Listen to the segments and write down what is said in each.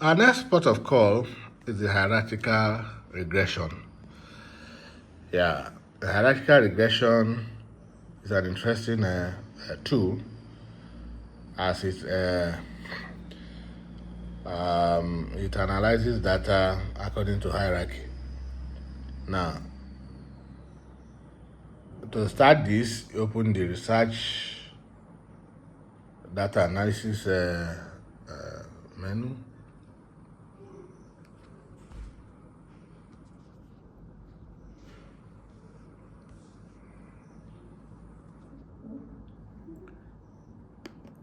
Our next port of call is the hierarchical regression. Yeah, the hierarchical regression is an interesting tool as it analyzes data according to hierarchy. Now, to start this, open the research data analysis menu.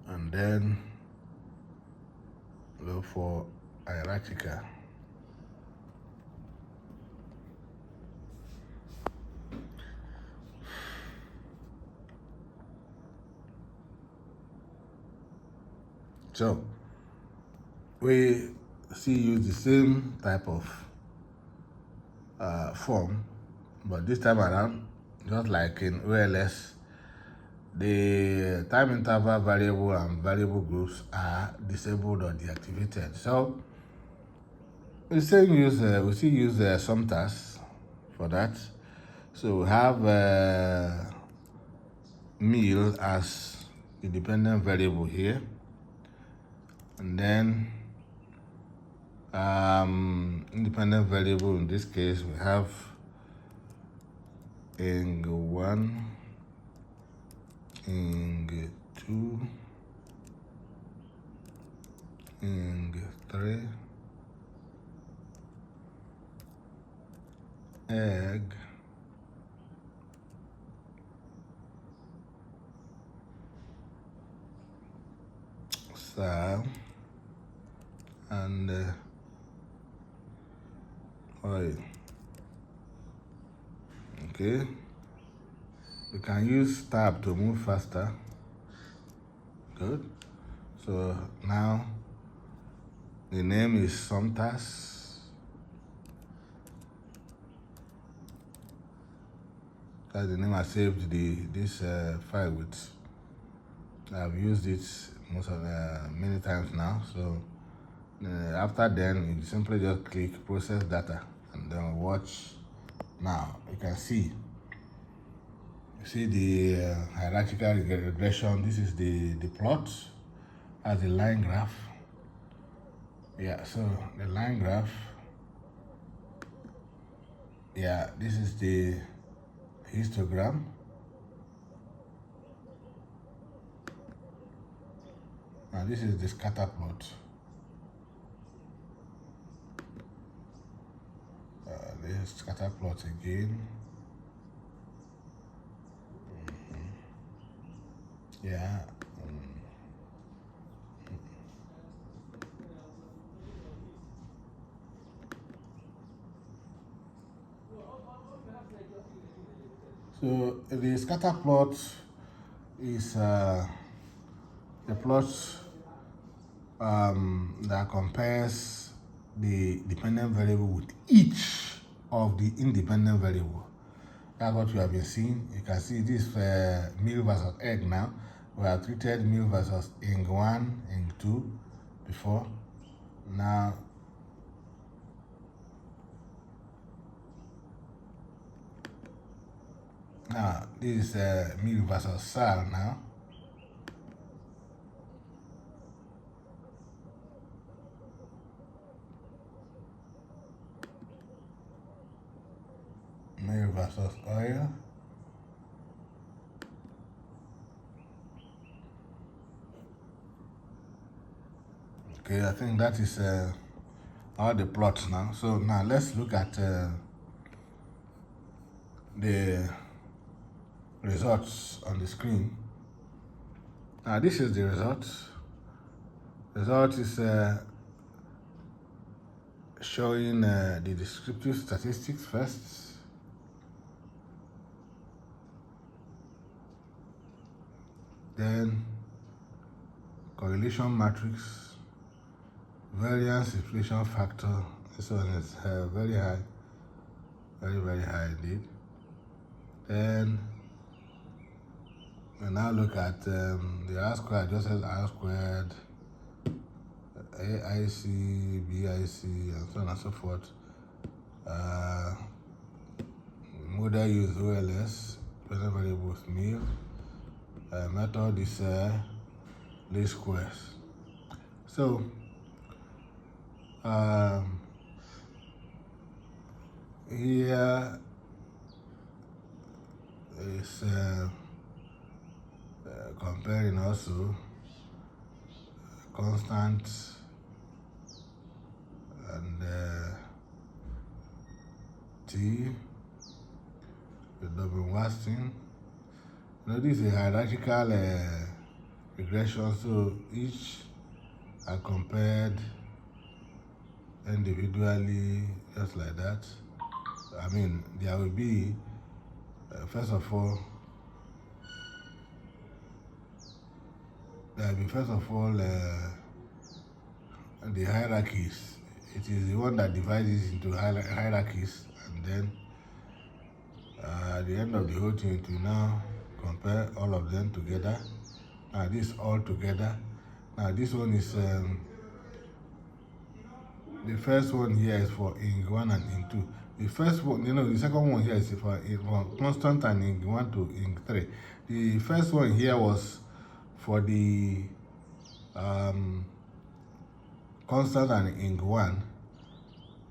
And then look for hierarchical. So we still use the same type of form, but this time around, just like in OLS, the time interval variable and variable groups are disabled or deactivated. So we still use sumters for that. So we have meal as independent variable here, and then independent variable in this case we have ing1, ing2, ing3, egg, sal, and oil. Okay, we can use tab to move faster. Good. So now the name is sumters. That's the name I saved this file with. I've used it many times now. So after then, you simply just click process data and then watch. Now you can see. You see the hierarchical regression. This is the plot as a line graph. Yeah, so the line graph. Yeah, this is the histogram. Now this is the scatter plot. This scatter plot again. Yeah. So the scatter plot is the plot that compares the dependent variable with each of the independent variable. That's what we have been seeing. You can see this meal versus egg now. We have treated meal versus ing1, ing2 before. Now this is meal versus sal now. Meal versus oil. Okay, I think that is all the plots now. So now let's look at the results on the screen. Now this is the result. Result is showing the descriptive statistics first. Then correlation matrix, variance inflation factor. This one is very high, very high indeed. Then we now look at the R squared, just as R squared, AIC, BIC, and so on and so forth. Model use OLS, dependent variable with meal. Method is least squares. So here is comparing also constant and T with double wasting. Now this is a hierarchical regression, so each are compared individually, just like that. I mean, there will be first of all the hierarchies. It is the one that divides it into hierarchies, and then at the end of the whole thing, it will now compare all of them together. Now this all together. Now this one is the first one here is for ing 1 and ing 2. The first one, the second one here is for constant and ing 1 to ing 3. The first one here was for the constant and ing 1,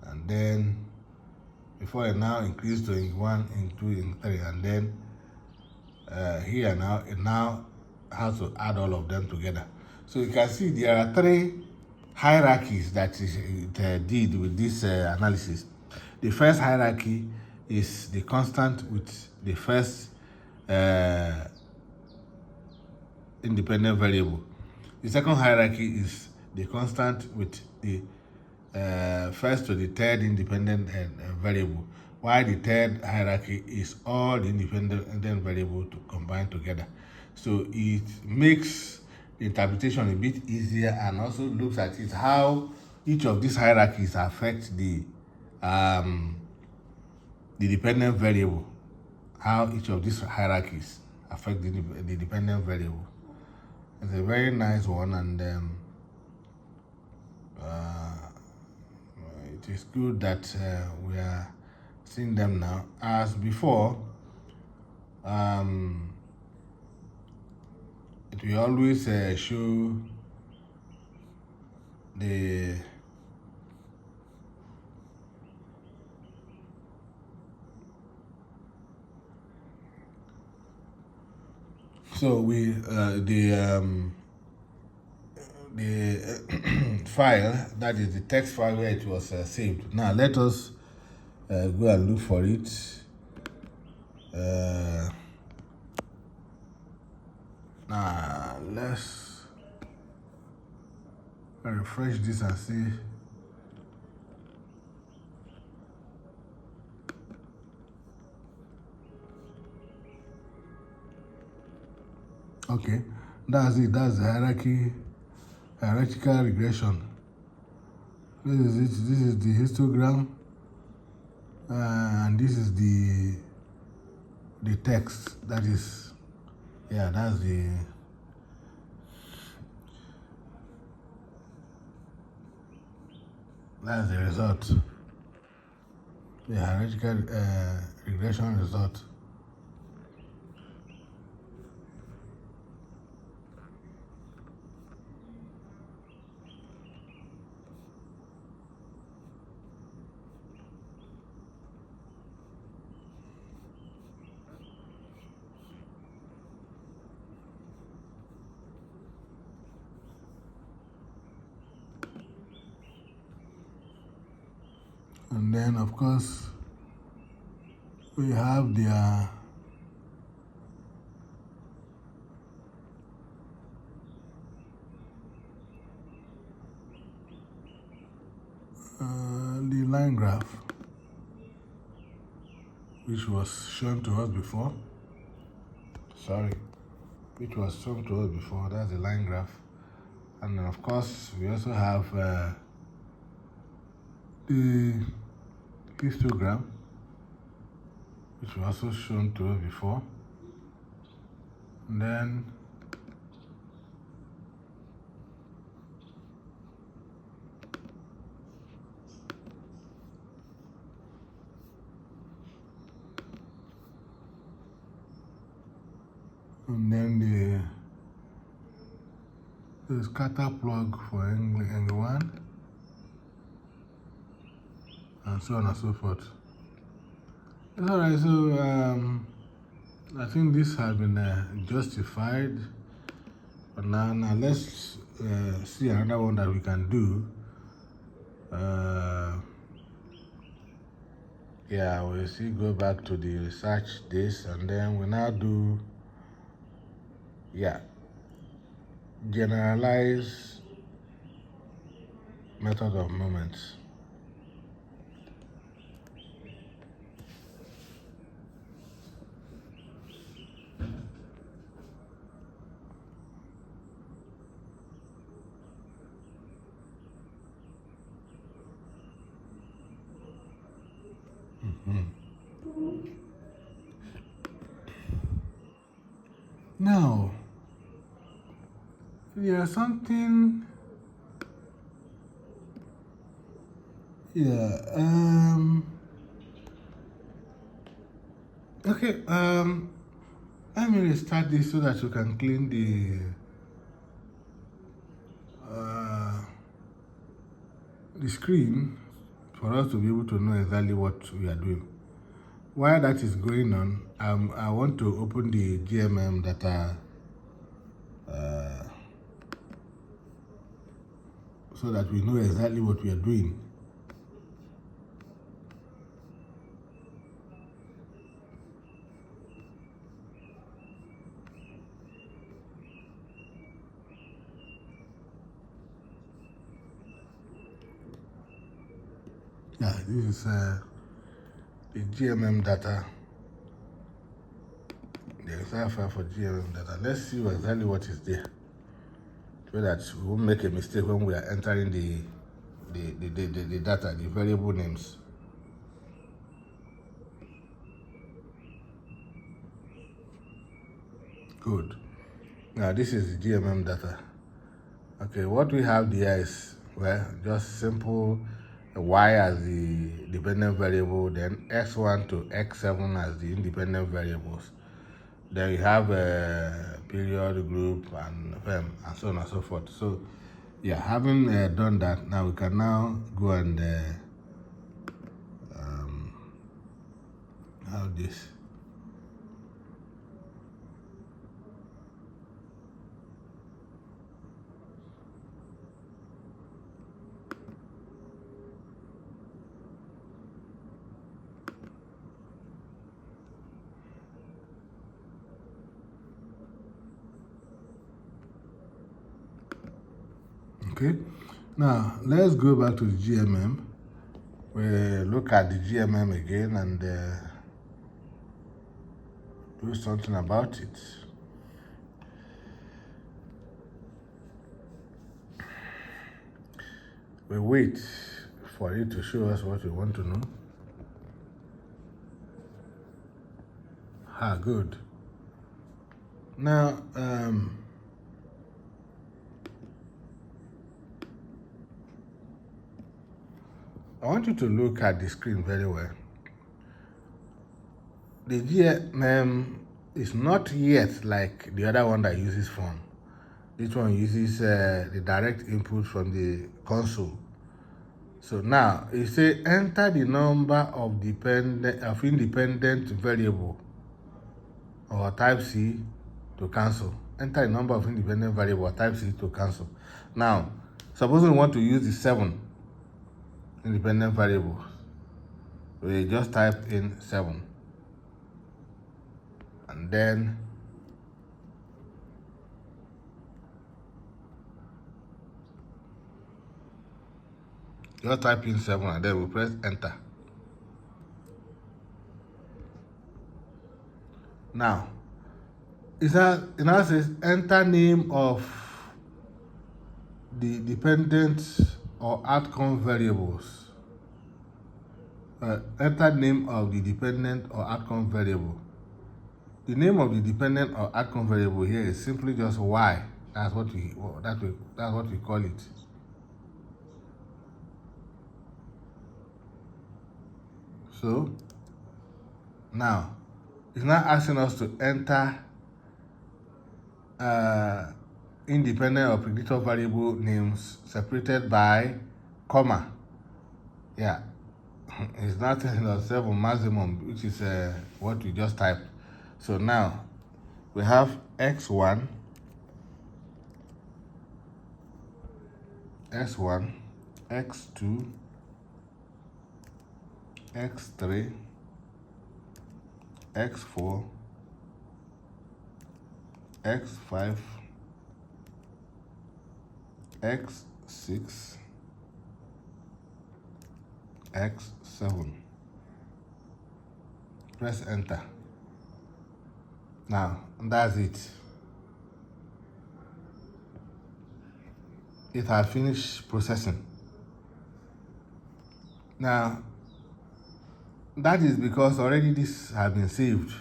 and then before it now increased to ing 1, ing 2, ing 3, and then here now it now has to add all of them together. So you can see there are 3 hierarchies that it did with this analysis. The first hierarchy is the constant with the first independent variable. The second hierarchy is the constant with the first to the third independent variable, while the third hierarchy is all the independent variables to combine together. So it makes the interpretation a bit easier, and also looks at it how each of these hierarchies affect the dependent variable, how each of these hierarchies affect the dependent variable. It's a very nice one, and it is good that we are seeing them now. As before, it will always show the the file, that is the text file where it was saved. Now let us go and look for it. Now let's refresh this and see. Okay, that's it. That's the hierarchical regression. This is it. This is the histogram, and this is the text. That is, yeah, that's the result. The hierarchical regression result. And then, of course, we have their the line graph, which was shown to us before. Which was shown to us before. That's the line graph. And then, of course, we also have the histogram, which was also shown to us before. And then and then the scatter plug for angle 1, and so on and so forth. It's alright, so I think this has been justified. But now let's see another one that we can do. Yeah, we'll see, go back to the research this, and then we now do, yeah, generalize method of moments. Now, yeah, something, yeah, okay, let me restart this so that you can clean the screen for us to be able to know exactly what we are doing. While that is going on, I want to open the GMM data so that we know exactly what we are doing. Yeah, this is the GMM data. The Excel file for GMM data. Let's see exactly what is there, so that we won't make a mistake when we are entering the data, the variable names. Good. Now this is the GMM data. Okay, what we have there is, well, just simple y as the dependent variable, then x1 to x7 as the independent variables. Then you have a period, group, and so on and so forth. So, yeah, having done that, now we can now go and have this. Okay, now let's go back to the GMM. We look at the GMM again and do something about it. We wait for it to show us what we want to know. Good. Now, I want you to look at the screen very well. The GMM is not yet like the other one that uses phone. This one uses the direct input from the console. So now, you say enter the number of independent variable, or type C to cancel. Enter the number of independent variable, or type C to cancel. Now, suppose we want to use the 7 independent variables. We just type in 7. And then just type in 7 and then we press enter. Now, it now says enter name of the dependent or outcome variables. Enter name of the dependent or outcome variable. The name of the dependent or outcome variable here is simply just y. That's what we call it. So now it's not asking us to enter independent or predictor variable names separated by comma. Yeah, it's not 10.7 maximum, which is what we just typed. So now we have x1, x1, x2, x3, x4, x5, x6, x7. Press enter. Now that's it. It has finished processing. Now that is because already this has been saved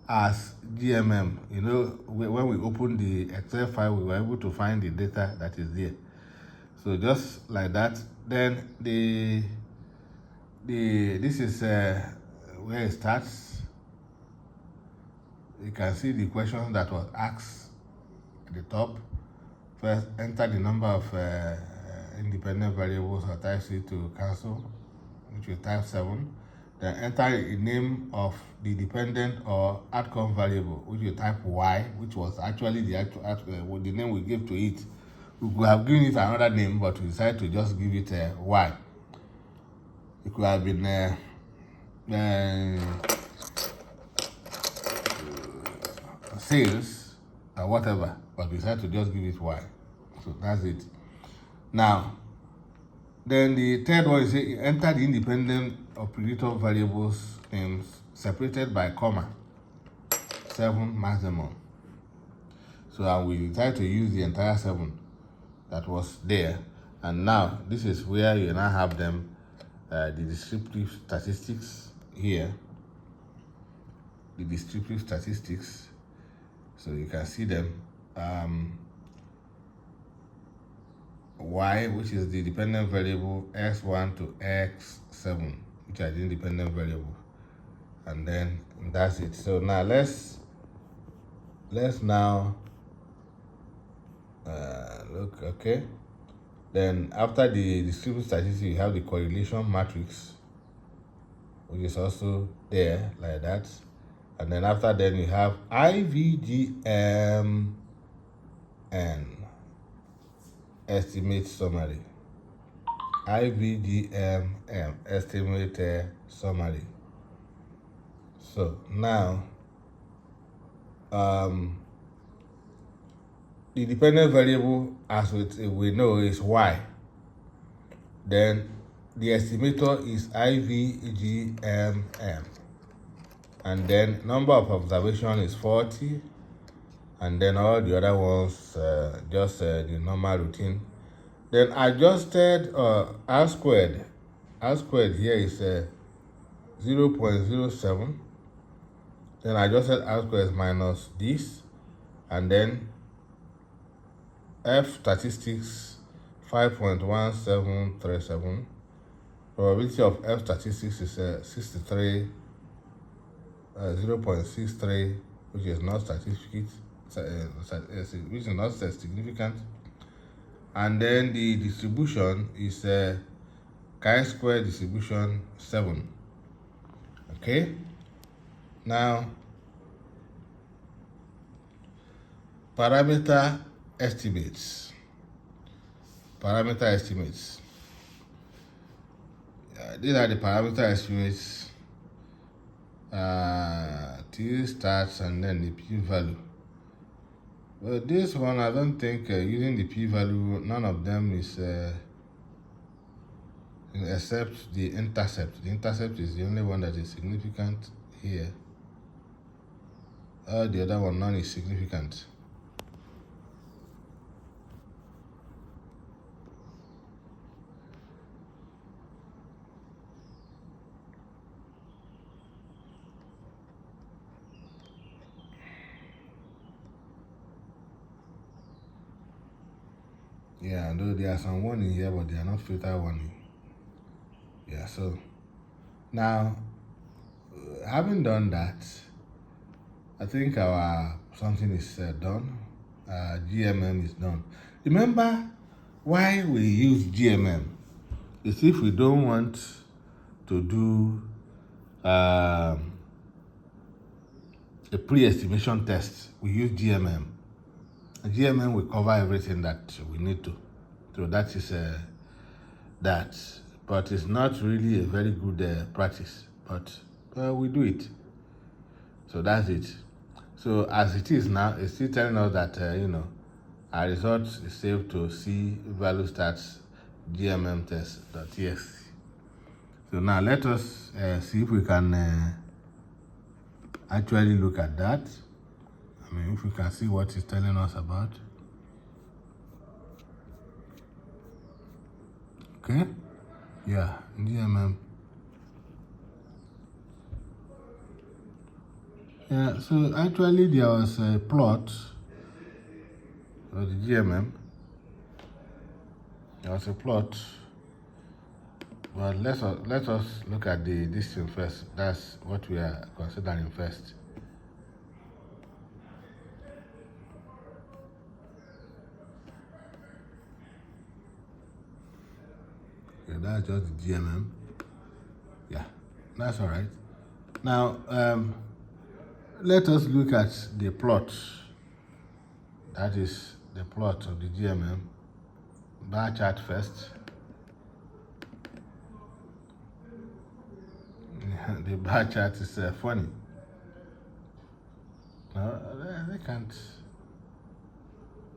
as GMM. You know, when we open the Excel file, we were able to find the data that is there. So just like that, then this is where it starts. You can see the question that was asked at the top. First, enter the number of independent variables or type C to cancel, which we type 7. Then enter the name of the dependent or outcome variable, which we type Y, which was actually the the name we gave to it. We could have given it another name, but we decided to just give it Y. It could have been sales or whatever, but we decided to just give it Y. So that's it. Now, then the third one is enter the independent or predictor variables names separated by comma, 7 maximum. So we decided to use the entire 7 that was there. And now this is where you now have them, the descriptive statistics here. The descriptive statistics. So you can see them. Y, which is the dependent variable, x1 to x7, which are the independent variable, and then that's it. So now let's now look. Okay, then after the distributed statistics, you have the correlation matrix, which is also there like that, and then after then you have IVGM and estimate summary. IVGM estimate summary. So now the dependent variable, as we know, is Y. Then the estimator is IVGM, and then number of observation is 40, and then all the other ones just the normal routine. Then adjusted R squared. R squared here is 0.07. Then adjusted R squared is minus this, and then F statistics 5.1737. Probability of F statistics is 63, 0.63, which is not which is not significant. And then the distribution is chi-square distribution 7. Okay. Now, parameter estimates. These are the parameter estimates. T starts and then the p-value. Well, this one, I don't think using the p-value, none of them is except the intercept. The intercept is the only one that is significant here. The other one, none is significant. Yeah, though there are some warning here, but they are not filter warning. Yeah, so now having done that, I think our something is done. GMM is done. Remember why we use GMM is if we don't want to do a pre-estimation test, we use GMM. GMM will cover everything that we need to. So that is that. But it's not really a very good practice. But we do it. So that's it. So as it is now, it's still telling us that, our result is saved to C value stats GMM test.txt. So now let us see if we can actually look at that. I mean, if we can see what it's telling us about. Okay. Yeah, GMM. Yeah, so actually there was a plot of the GMM. There was a plot, but let us look at this thing first. That's what we are considering first. Okay, that's just the GMM. Yeah, that's all right. Now, let us look at the plot. That is the plot of the GMM. Bar chart first. The bar chart is funny. No, they can't.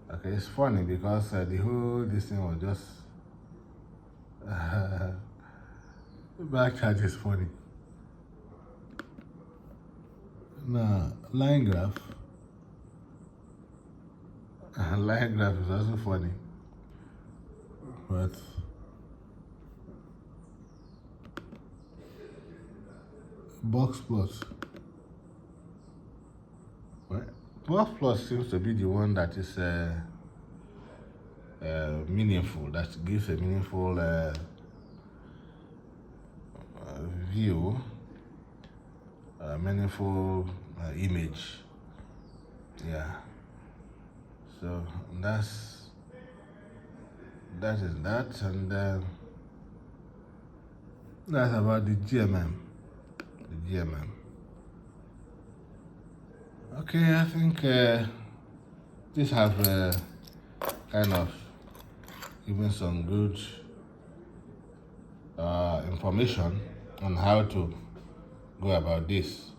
Okay, it's funny because the whole this thing was just. The bar chart is funny. Now, line graph. Line graph is also funny. But box plots. Well, box plot seems to be the one that is meaningful, that gives a meaningful view, a meaningful image. Yeah. So that is that, and that's about the GMM. The GMM. Okay, I think this have kind of given some good information on how to go about this.